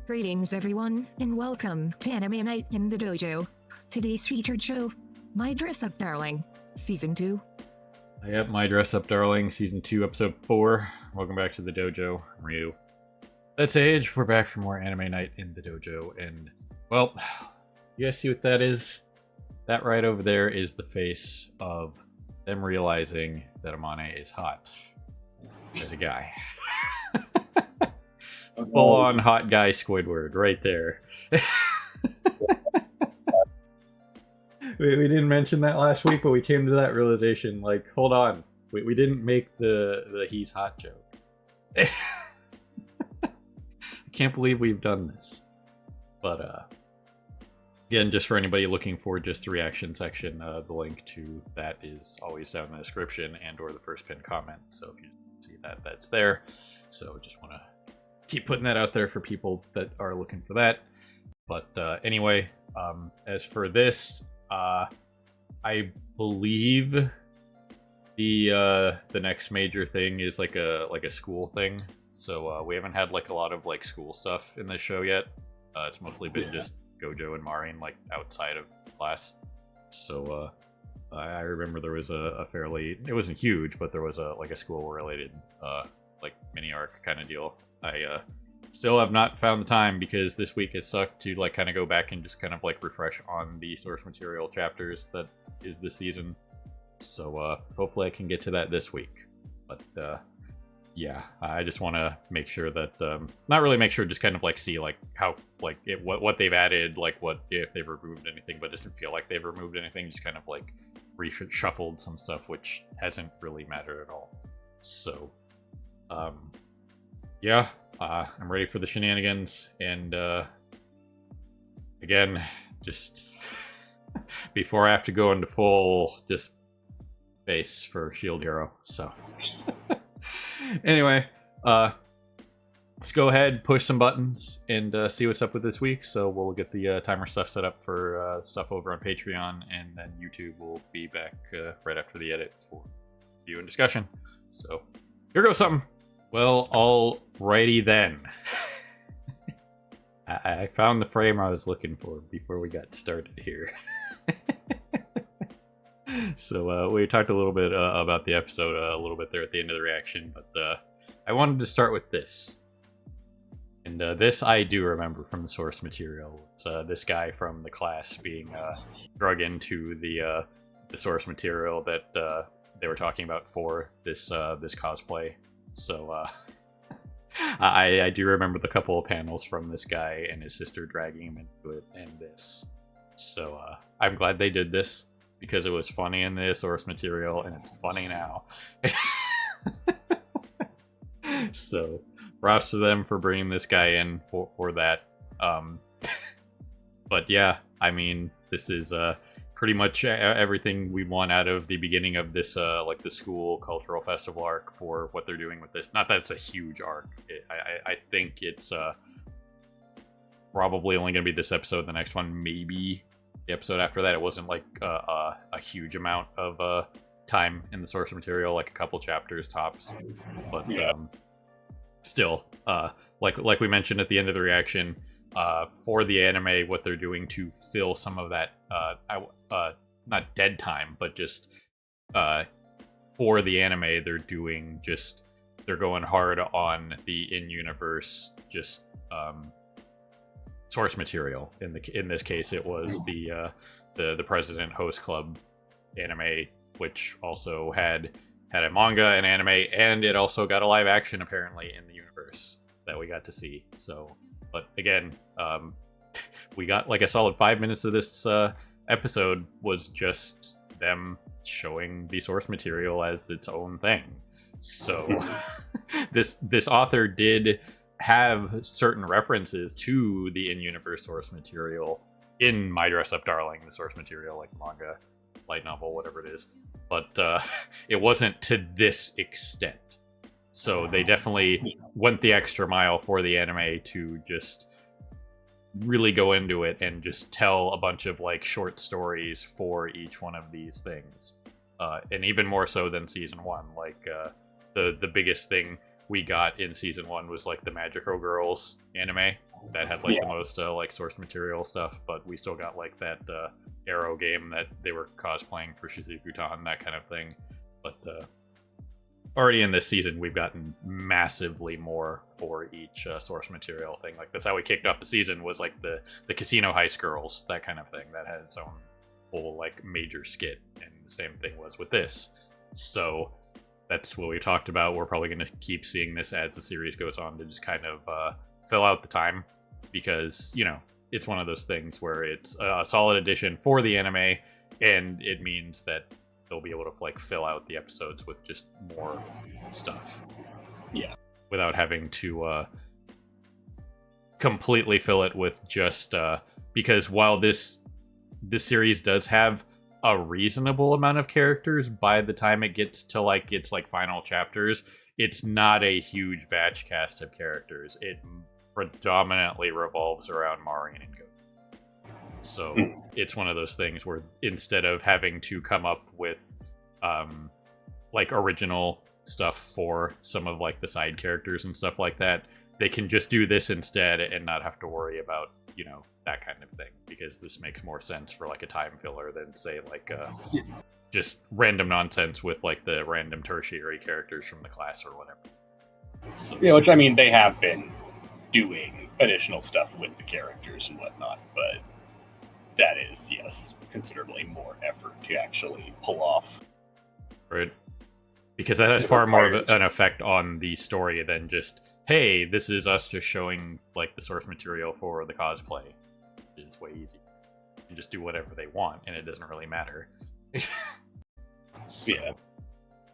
Greetings everyone, and welcome to Anime Night in the Dojo. Today's featured show, My Dress Up Darling, Season 2. Yep, My Dress Up Darling, Season 2, Episode 4. Welcome back to the dojo. I'm Ryu. That's Age. We're back for more Anime Night in the dojo, and, well, you guys see what that is? That right over there is the face of them realizing that Amane is hot as a guy. Full-on hot guy Squidward right there. we didn't mention that last week, but we came to that realization, like, hold on. We didn't make the he's hot joke. I can't believe we've done this. But, again, just for anybody looking for just the reaction section, the link to that is always down in the description and or the first pinned comment. So if you see that, that's there. So just want to keep putting that out there for people that are looking for that. But anyway, as for this, I believe the next major thing is like a school thing. So we haven't had like a lot of like school stuff in this show yet. It's mostly been just Gojo and Marin like outside of class. So I remember there was a fairly, it wasn't huge, but there was a school related like mini arc kind of deal. I still have not found the time because this week it sucked to like kind of go back and just kind of like refresh on the source material chapters that is this season. So hopefully I can get to that this week. But yeah, I just want to make sure that not really make sure, just kind of like see like how like what they've added, like what if they've removed anything, but it doesn't feel like they've removed anything. Just kind of like reshuffled some stuff which hasn't really mattered at all. So yeah, I'm ready for the shenanigans, and again, just before I have to go into full just base for Shield Hero. So anyway, let's go ahead, push some buttons, and see what's up with this week. So we'll get the timer stuff set up for stuff over on Patreon, and then YouTube will be back right after the edit for review and discussion. So here goes something. Well, alrighty then. I found the frame I was looking for before we got started here. So we talked a little bit about the episode a little bit there at the end of the reaction, but I wanted to start with this. And this I do remember from the source material. It's this guy from the class being drug into the source material that they were talking about for this this cosplay. So I do remember the couple of panels from this guy and his sister dragging him into it and this. So I'm glad they did this because it was funny in the source material and it's funny now. So props to them for bringing this guy in for that. But yeah, I mean, this is pretty much everything we want out of the beginning of this like the school cultural festival arc for what they're doing with this. Not that it's a huge arc. I think it's probably only going to be this episode. The next one, maybe the episode after that. It wasn't like a huge amount of time in the source material, like a couple chapters tops. But yeah. Still, like we mentioned at the end of the reaction, for the anime, what they're doing to fill some of that not dead time, but just for the anime, they're going hard on the in-universe just source material. In this case, it was the President Host Club anime, which also had a manga, an anime, and it also got a live action apparently in the universe that we got to see. So, but again, we got like a solid 5 minutes of this episode was just them showing the source material as its own thing. So this author did have certain references to the in-universe source material in My Dress Up Darling, the source material, like manga, light novel, whatever it is. But it wasn't to this extent. So they definitely went the extra mile for the anime to just really go into it and just tell a bunch of like short stories for each one of these things. And even more so than season one. Like the biggest thing we got in season one was like the Magical Girls anime, that had like the most like source material stuff, but we still got like that Arrow game that they were cosplaying for Shizuku-tan, that kind of thing. But already in this season, we've gotten massively more for each source material thing. Like that's how we kicked off the season, was like the Casino Heist Girls, that kind of thing, that had its own whole like major skit, and the same thing was with this. So that's what we talked about. We're probably going to keep seeing this as the series goes on, to just kind of fill out the time, because it's one of those things where it's a solid addition for the anime, and it means that they'll be able to like fill out the episodes with just more stuff. Yeah. Without having to completely fill it with just because while this series does have a reasonable amount of characters, by the time it gets to like its like final chapters, it's not a huge batch cast of characters. It predominantly revolves around Marian and Goku. So it's one of those things where instead of having to come up with like original stuff for some of like the side characters and stuff like that, they can just do this instead and not have to worry about that kind of thing, because this makes more sense for like a time filler than say like just random nonsense with like the random tertiary characters from the class or whatever. So, yeah, which I mean, they have been doing additional stuff with the characters and whatnot, but that is, yes, considerably more effort to actually pull off. Right. Because that has far more of an effect on the story than just, hey, this is us just showing like the source material for the cosplay. It's way easy. You can just do whatever they want, and it doesn't really matter. So, yeah.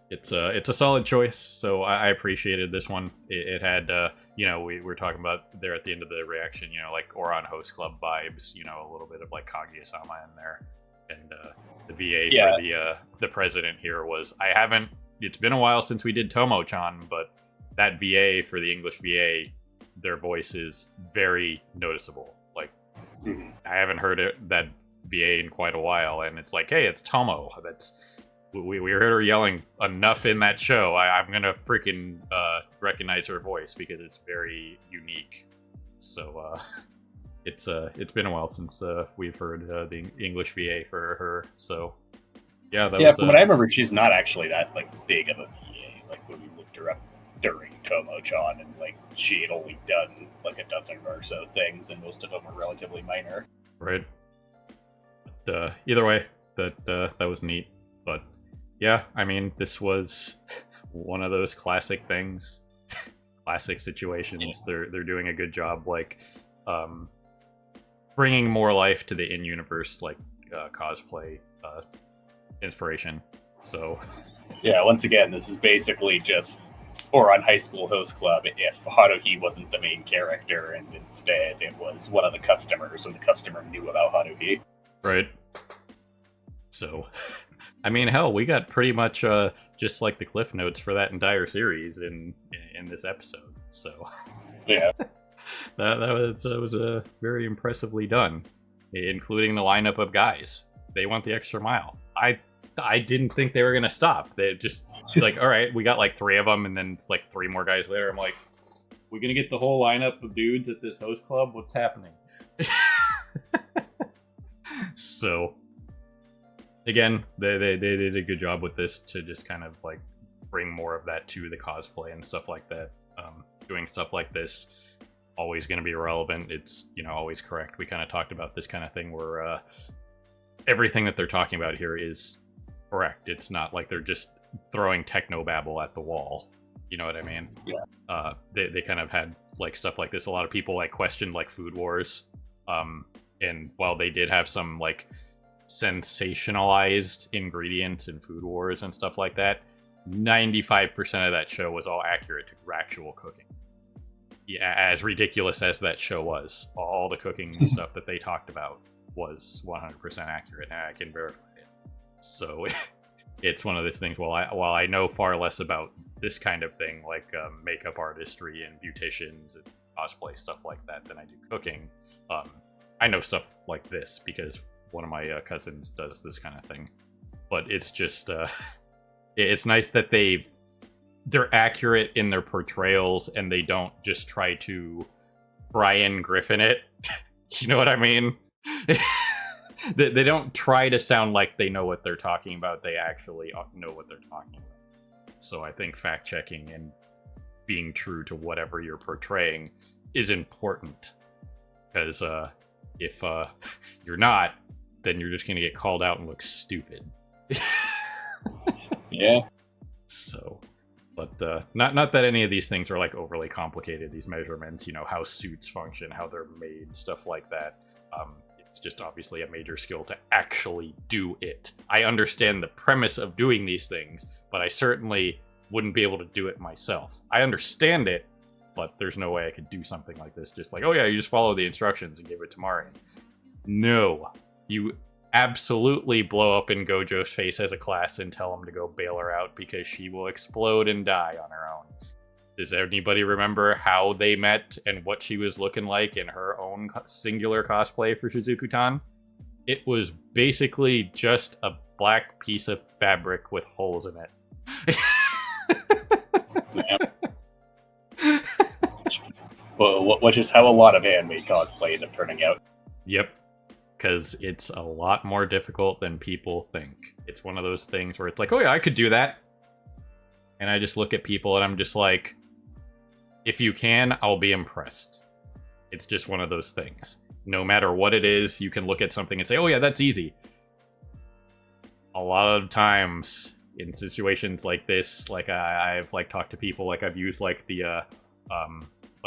It's a solid choice, so I appreciated this one. It had, we were talking about there at the end of the reaction, like Ouran Host Club vibes, a little bit of like Kaguya-sama in there. And the VA for the president here was, it's been a while since we did Tomo-chan, but that VA for the English VA, their voice is very noticeable. Like, I haven't heard that VA in quite a while, and it's like, hey, it's Tomo. We heard her yelling enough in that show. I'm gonna freaking recognize her voice because it's very unique. So it's been a while since we've heard the English VA for her. So yeah, from what I remember, she's not actually that like big of a VA. Like when we looked her up during Tomo-chan, and like she had only done like a dozen or so things, and most of them were relatively minor. Right. But either way, that was neat. But yeah, I mean, this was one of those classic things, classic situations. Yeah. They're doing a good job, like bringing more life to the in-universe like cosplay inspiration. So yeah, once again, this is basically just Ouran High School Host Club if Haruhi wasn't the main character, and instead it was one of the customers, and the customer knew about Haruhi. Right. So, I mean, hell, we got pretty much just like the cliff notes for that entire series in this episode. So, yeah, that was very impressively done, including the lineup of guys. They went the extra mile. I didn't think they were gonna stop. They just like, all right, we got like 3 of them, and then it's like 3 more guys later. I'm like, we're gonna get the whole lineup of dudes at this host club. What's happening? So again, they did a good job with this to just kind of like bring more of that to the cosplay and stuff like that. Doing stuff like this, always going to be relevant. It's always correct. We kind of talked about this kind of thing where everything that they're talking about here is correct. It's not like they're just throwing technobabble at the wall. You know what I mean? Yeah. They kind of had like stuff like this. A lot of people like questioned like Food Wars. And while they did have some like sensationalized ingredients in Food Wars and stuff like that, 95% of that show was all accurate to actual cooking. Yeah, as ridiculous as that show was, all the cooking stuff that they talked about was 100% accurate, and I can verify it. So it's one of those things. While I know far less about this kind of thing, like makeup artistry and beauticians and cosplay stuff like that, than I do cooking. I know stuff like this because one of my cousins does this kind of thing. But it's just it's nice that they're accurate in their portrayals, and they don't just try to Brian Griffin it. You know what I mean? They don't try to sound like they know what they're talking about. They actually know what they're talking about. So I think fact checking and being true to whatever you're portraying is important. Because if you're not, then you're just going to get called out and look stupid. Yeah. So, but not that any of these things are like overly complicated. These measurements, you know, how suits function, how they're made, stuff like that. It's just obviously a major skill to actually do it. I understand the premise of doing these things, but I certainly wouldn't be able to do it myself. I understand it, but there's no way I could do something like this. Just like, oh yeah, you just follow the instructions and give it to Marion. No, you absolutely blow up in Gojo's face as a class and tell him to go bail her out because she will explode and die on her own. Does anybody remember how they met and what she was looking like in her own singular cosplay for Shizuku-tan? It was basically just a black piece of fabric with holes in it. Well, which is how a lot of anime cosplay end up turning out. Yep. Because it's a lot more difficult than people think. It's one of those things where it's like, oh yeah, I could do that. And I just look at people and I'm just like, if you can, I'll be impressed. It's just one of those things. No matter what it is, you can look at something and say, oh yeah, that's easy. A lot of times in situations like this, like I've like talked to people, like I've used like the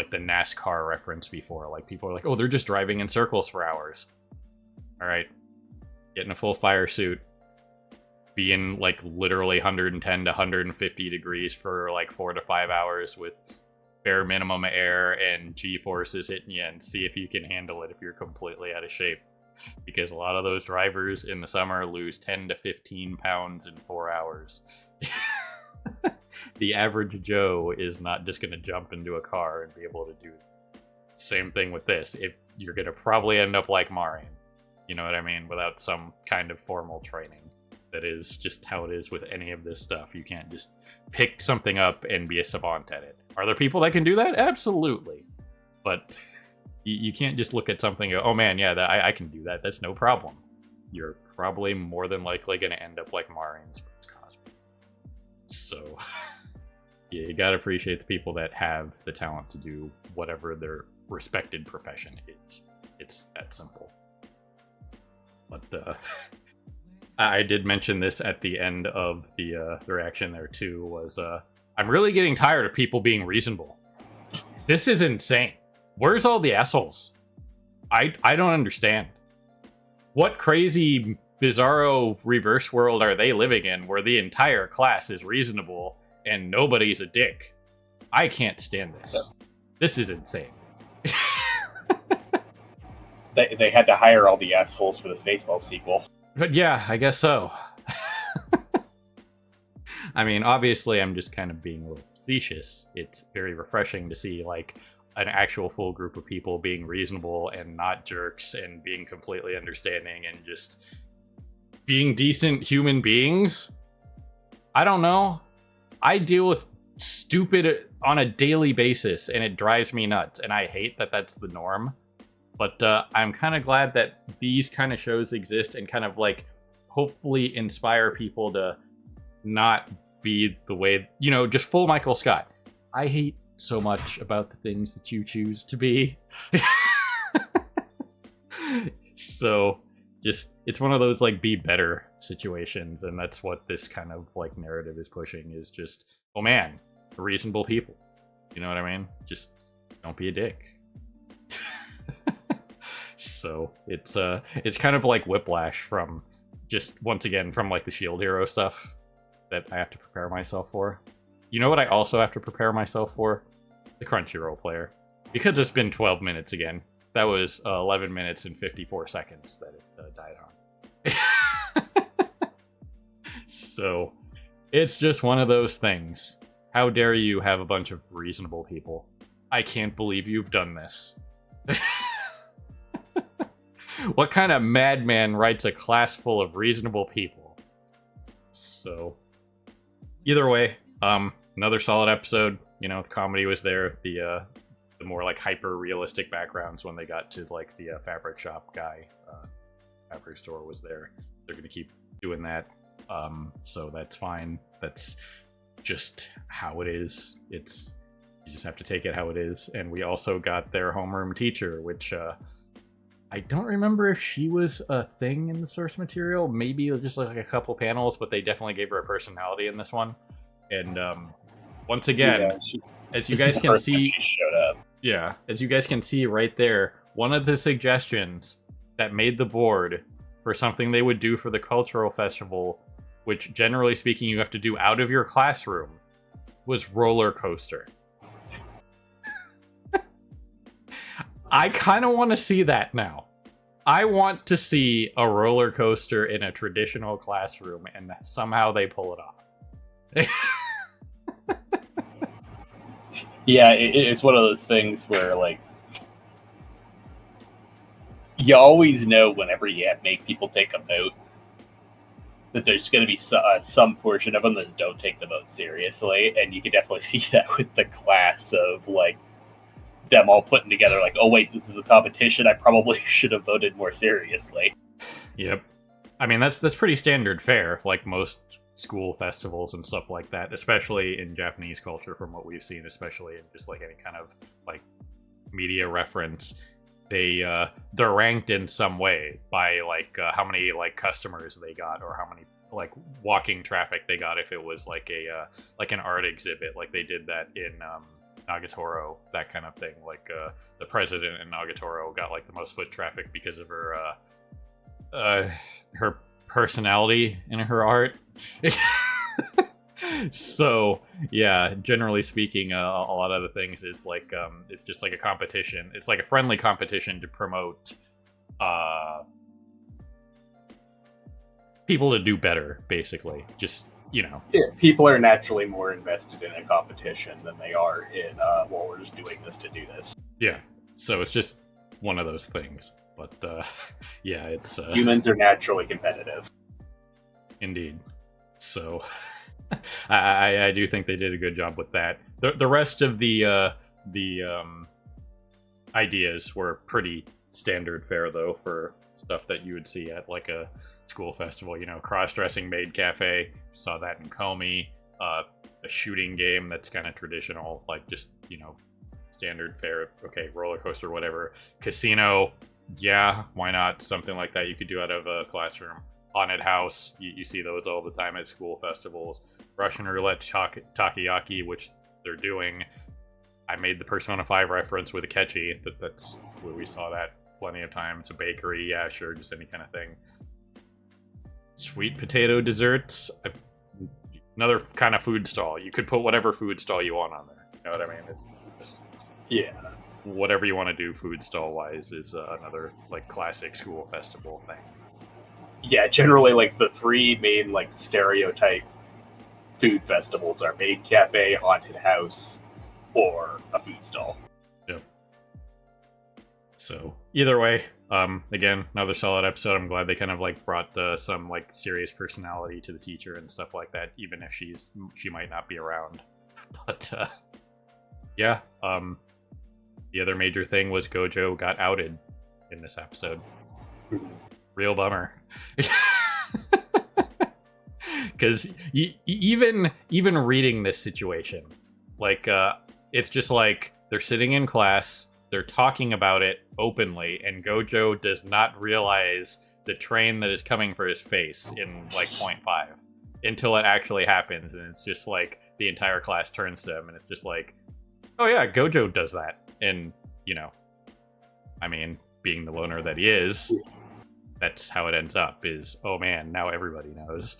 NASCAR reference before. Like people are like, oh, they're just driving in circles for hours. All right, get in a full fire suit, be in like literally 110 to 150 degrees for like 4 to 5 hours with bare minimum air and G-forces hitting you, and see if you can handle it if you're completely out of shape. Because a lot of those drivers in the summer lose 10 to 15 pounds in 4 hours. The average Joe is not just going to jump into a car and be able to do it. Same thing with this. If you're going to probably end up like Marion. You know what I mean? Without some kind of formal training. That is just how it is with any of this stuff. You can't just pick something up and be a savant at it. Are there people that can do that? Absolutely. But you can't just look at something and go, oh man, yeah, I can do that. That's no problem. You're probably more than likely going to end up like Marion's first cosplay. So, yeah, you gotta appreciate the people that have the talent to do whatever their respected profession is. It's that simple. But I did mention this at the end of the reaction there too, was I'm really getting tired of people being reasonable. This is insane. Where's all the assholes? I don't understand. What crazy, bizarro reverse world are they living in where the entire class is reasonable and nobody's a dick? I can't stand this. This is insane. They had to hire all the assholes for this baseball sequel. But yeah, I guess so. I mean, obviously, I'm just kind of being a little facetious. It's very refreshing to see, like, an actual full group of people being reasonable and not jerks and being completely understanding and just being decent human beings. I don't know. I deal with stupid on a daily basis, and it drives me nuts, and I hate that that's the norm. But I'm kind of glad that these kind of shows exist and kind of like hopefully inspire people to not be the way, you know, just full Michael Scott. I hate so much about the things that you choose to be. So just, it's one of those like be better situations. And that's what this kind of like narrative is pushing, is just, oh man, reasonable people. You know what I mean? Just don't be a dick. So it's kind of like Whiplash from just, once again, from like the Shield Hero stuff that I have to prepare myself for. You know what I also have to prepare myself for? The Crunchyroll player. Because it's been 12 minutes again. That was 11 minutes and 54 seconds that it died on. So it's just one of those things. How dare you have a bunch of reasonable people? I can't believe you've done this. What kind of madman writes a class full of reasonable people? So, either way, another solid episode. You know, the comedy was there. The the more like hyper realistic backgrounds when they got to like the fabric shop guy. Fabric store was there. They're gonna keep doing that, so that's fine. That's just how it is. It's, you just have to take it how it is. And we also got their homeroom teacher, which I don't remember if she was a thing in the source material. Maybe just like a couple panels, but they definitely gave her a personality in this one. And once again, as you guys can see, she showed up. Yeah, as you guys can see right there, one of the suggestions that made the board for something they would do for the cultural festival, which generally speaking you have to do out of your classroom, was roller coaster. I kind of want to see that now. I want to see a roller coaster in a traditional classroom, and somehow they pull it off. Yeah, it's one of those things where, like, you always know whenever you make people take a vote that there's going to be some portion of them that don't take the vote seriously, and you can definitely see that with the class of, like, them all putting together, like, oh wait, this is a competition, I probably should have voted more seriously. Yep. I mean, that's pretty standard fare, like most school festivals and stuff like that, especially in Japanese culture from what we've seen, especially in just like any kind of like media reference. They're ranked in some way by like how many like customers they got, or how many like walking traffic they got if it was like a like an art exhibit, like they did that in Nagatoro, that kind of thing. Like the president in Nagatoro got like the most foot traffic because of her personality in her art. So yeah, generally speaking, a lot of the things is like it's just like a competition. It's like a friendly competition to promote people to do better, basically. Just, you know. Yeah, people are naturally more invested in a competition than they are in well, we're just doing this to do this. Yeah, so it's just one of those things. But yeah, it's humans are naturally competitive. Indeed. So I do think they did a good job with that. The rest of the ideas were pretty standard fare, though, for stuff that you would see at like a school festival. You know, cross-dressing maid cafe, saw that in Comey. A shooting game that's kind of traditional, like just, you know, standard fare. Okay, roller coaster, whatever. Casino, yeah, why not? Something like that you could do out of a classroom. Haunted house, you see those all the time at school festivals. Russian roulette, takoyaki, which they're doing. I made the Persona 5 reference with Akechi. That's where we saw that plenty of times. A bakery, yeah, sure, just any kind of thing. Sweet potato desserts, another kind of food stall. You could put whatever food stall you want on there. You know what I mean? It's just, yeah. Whatever you want to do food stall wise is another like classic school festival thing. Yeah, generally, like, the three main, like, stereotype food festivals are maid cafe, haunted house, or a food stall. Yep. So, either way, again, another solid episode. I'm glad they kind of, like, brought some, like, serious personality to the teacher and stuff like that, even if she might not be around. But, yeah, the other major thing was Gojo got outed in this episode. Real bummer. Because even reading this situation, like, it's just like they're sitting in class, they're talking about it openly, and Gojo does not realize the train that is coming for his face in like 0.5 until it actually happens, and it's just like the entire class turns to him, and it's just like, oh yeah, Gojo does that. And, you know, I mean, being the loner that he is, that's how it ends up, is, oh man, now everybody knows.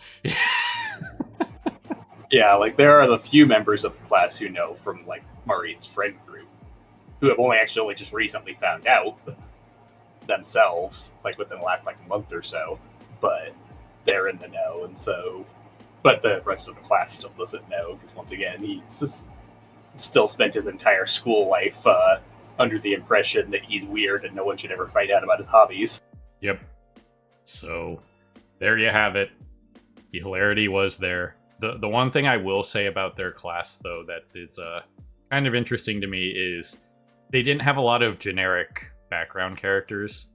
Yeah, like, there are the few members of the class who know from, like, Maureen's friend group, who have only actually just recently found out themselves, like, within the last, like, month or so, but they're in the know, and so, but the rest of the class still doesn't know, because once again, he's just still spent his entire school life under the impression that he's weird and no one should ever find out about his hobbies. Yep. So, there you have it. The hilarity was there. The one thing I will say about their class, though, that is kind of interesting to me is they didn't have a lot of generic background characters.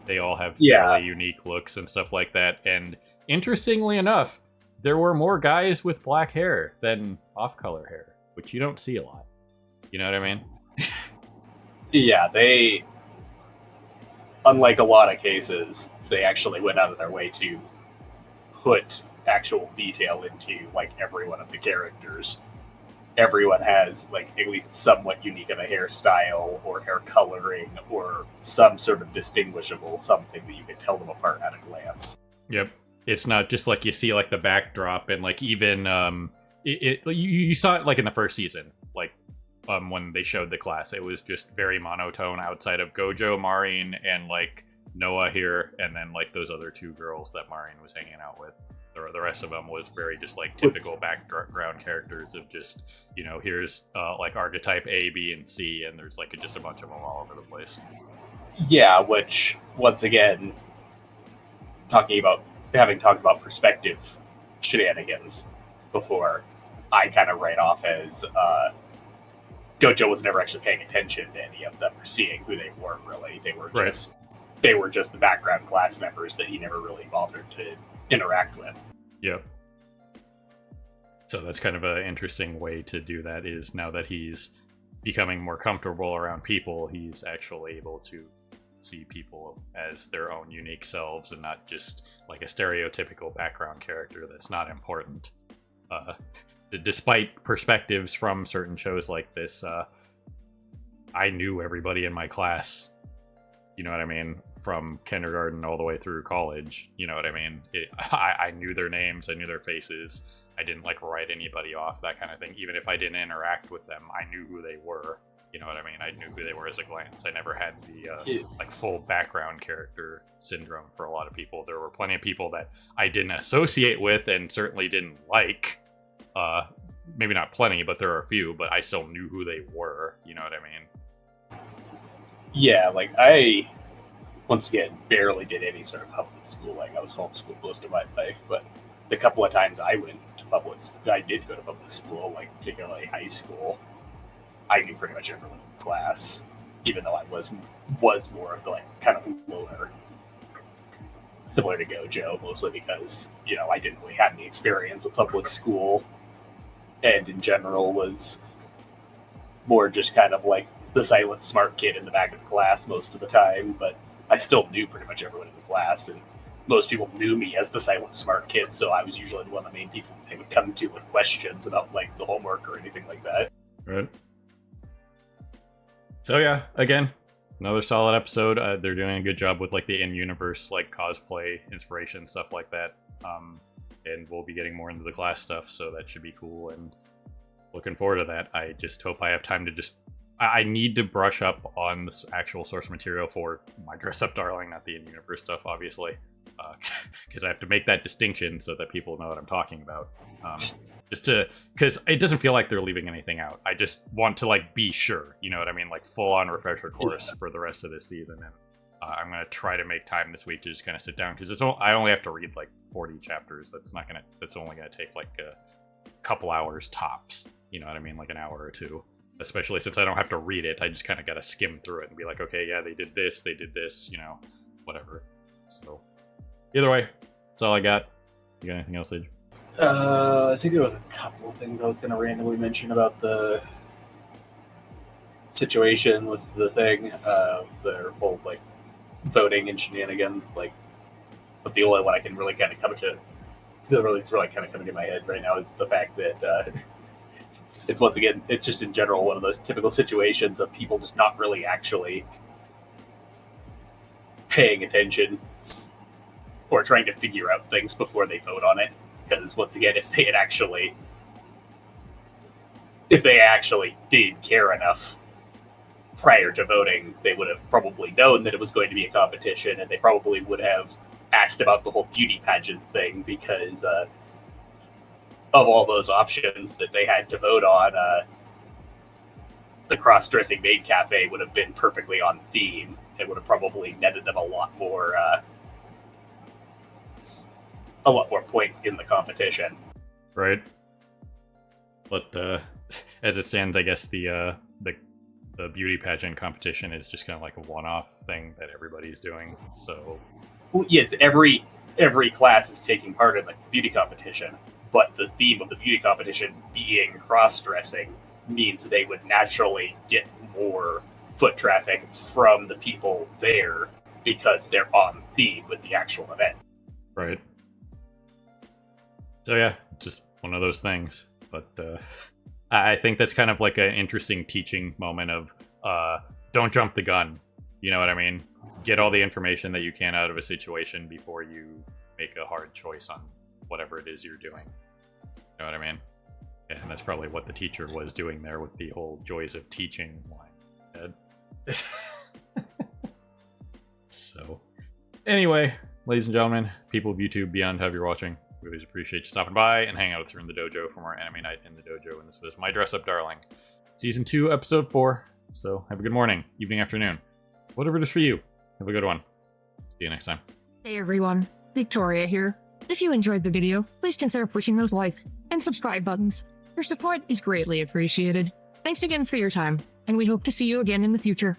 They all have Yeah. fairly unique looks and stuff like that. And interestingly enough, there were more guys with black hair than off-color hair, which you don't see a lot. You know what I mean? Yeah, they, unlike a lot of cases, they actually went out of their way to put actual detail into like every one of the characters. Everyone has like at least somewhat unique of a hairstyle or hair coloring or some sort of distinguishable something that you can tell them apart at a glance. Yep. It's not just like you see like the backdrop and like even you saw it like in the first season, like when they showed the class, it was just very monotone outside of Gojo, Marin, and like Noah here, and then like those other two girls that Marin was hanging out with. The rest of them was very just like typical background characters of just, you know, here's like archetype A, B, and C, and there's like just a bunch of them all over the place. Yeah, which once again, having talked about perspective shenanigans before, I kind of write off as Gojo was never actually paying attention to any of them or seeing who they were really. They were just the background class members that he never really bothered to interact with. Yep. So that's kind of an interesting way to do that, is now that he's becoming more comfortable around people, he's actually able to see people as their own unique selves and not just like a stereotypical background character that's not important. Despite perspectives from certain shows like this, I knew everybody in my class. You know what I mean? From kindergarten all the way through college. You know what I mean? I knew their names. I knew their faces. I didn't like write anybody off, that kind of thing. Even if I didn't interact with them, I knew who they were. You know what I mean? I knew who they were as a glance. I never had the like full background character syndrome for a lot of people. There were plenty of people that I didn't associate with and certainly didn't like. Maybe not plenty, but there are a few. But I still knew who they were. You know what I mean? Yeah, like I, once again, barely did any sort of public schooling. I was homeschooled most of my life, but the couple of times I went to I did go to public school, like particularly high school, I knew pretty much everyone in the class, even though I was more of the like kind of loner, similar to Gojo, mostly because, you know, I didn't really have any experience with public school, and in general was more just kind of like the silent smart kid in the back of the class most of the time, but I still knew pretty much everyone in the class, and most people knew me as the silent smart kid, so I was usually one of the main people they would come to with questions about like the homework or anything like that. Right. So yeah, again, another solid episode. They're doing a good job with like the in-universe like cosplay inspiration, stuff like that. And we'll be getting more into the class stuff, so that should be cool, and looking forward to that. I just hope I have time to I need to brush up on this actual source material for my Dress Up Darling, not the in-universe stuff, obviously, because I have to make that distinction so that people know what I'm talking about. Because it doesn't feel like they're leaving anything out. I just want to like be sure, you know what I mean, like full-on refresher course for the rest of this season. And I'm gonna try to make time this week to just kind of sit down, because I only have to read like 40 chapters. That's only gonna take like a couple hours tops. You know what I mean, like an hour or two. Especially since I don't have to read it, I just kind of got to skim through it and be like, okay, yeah, they did this, you know, whatever. So, either way, that's all I got. You got anything else, Age? I think there was a couple of things I was going to randomly mention about the situation with the thing, their whole, like, voting and shenanigans, like, but the only one I can really kind of it's really kind of coming to my head right now is the fact that, it's once again, it's just in general one of those typical situations of people just not really actually paying attention or trying to figure out things before they vote on it. Because once again, if they actually did care enough prior to voting, they would have probably known that it was going to be a competition, and they probably would have asked about the whole beauty pageant thing, because of all those options that they had to vote on, the cross-dressing maid cafe would have been perfectly on theme. It would have probably netted them a lot more points in the competition. Right. But as it stands, I guess the the beauty pageant competition is just kind of like a one-off thing that everybody's doing. So Well, yes, every class is taking part in the beauty competition, but the theme of the beauty competition being cross-dressing means they would naturally get more foot traffic from the people there because they're on theme with the actual event. right. So yeah, just one of those things. But I think that's kind of like an interesting teaching moment of don't jump the gun. You know what I mean? Get all the information that you can out of a situation before you make a hard choice on whatever it is you're doing. You know what I mean? Yeah, and that's probably what the teacher was doing there with the whole joys of teaching line. So, anyway, ladies and gentlemen, people of YouTube beyond, however you're watching, we always appreciate you stopping by and hanging out with us here in the dojo from our anime night in the dojo. And this was My Dress Up Darling, Season 2, Episode 4. So, have a good morning, evening, afternoon, whatever it is for you. Have a good one. See you next time. Hey everyone, Victoria here. If you enjoyed the video, please consider pushing those like and subscribe buttons. Your support is greatly appreciated. Thanks again for your time, and we hope to see you again in the future.